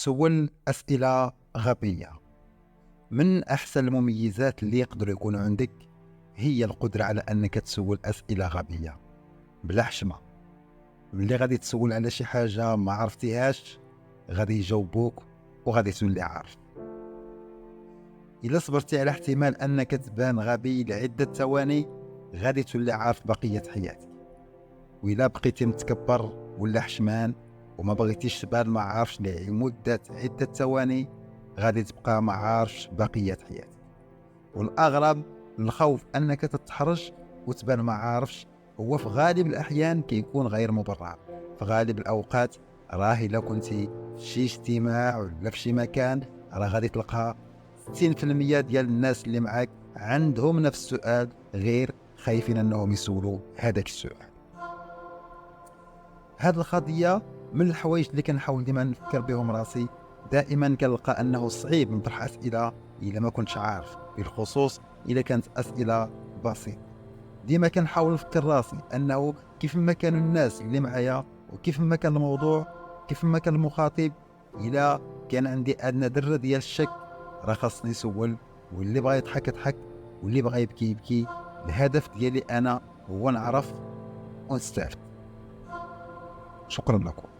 كتسول أسئلة غبية. من أحسن المميزات اللي يقدروا يكونوا عندك هي القدرة على أنك تسول أسئلة غبية بلا حشمة. ملي غادي تسول على شي حاجة ما عرفتيهاش غادي يجاوبوك وغادي تولي عارف. إلا صبرتي على احتمال أنك تبان غبي لعدة ثواني غادي تولي عارف بقية حياتك. وإلا بقيتي متكبر ولا حشمان وما بغيتيش تبان ما عارفش لمدة عدة ثواني غادي تبقى ما عارفش بقية حياتك. والأغرب الخوف أنك تتحرج وتبان ما عارفش هو في غالب الأحيان كيكون غير مبرر. في غالب الأوقات راه إلا كنتي في شي اجتماع ولا في شي مكان راه غادي تلقى 60% ديال الناس اللي معاك عندهم نفس السؤال غير خايفين أنهم يسولوا هذاك السؤال. هذه القضية من الحوايج اللي كنحاول ديما نفكر بهم راسي. دائما كنلقى أنه صعيب نطرح أسئلة إلا ما كنتش عارف، بالخصوص إلا كانت أسئلة بسيطة. ديما كنحاول نفكر راسي أنه كيف ما كانوا الناس اللي معايا وكيف ما كان الموضوع كيف ما كان المخاطب، إلا كان عندي أدنى ذرة ديال الشك راه خاصني نسول، واللي بغى يضحك يضحك واللي بغى يبكي يبكي. الهدف ديالي أنا هو نعرف ونستافد. شكرا لكم.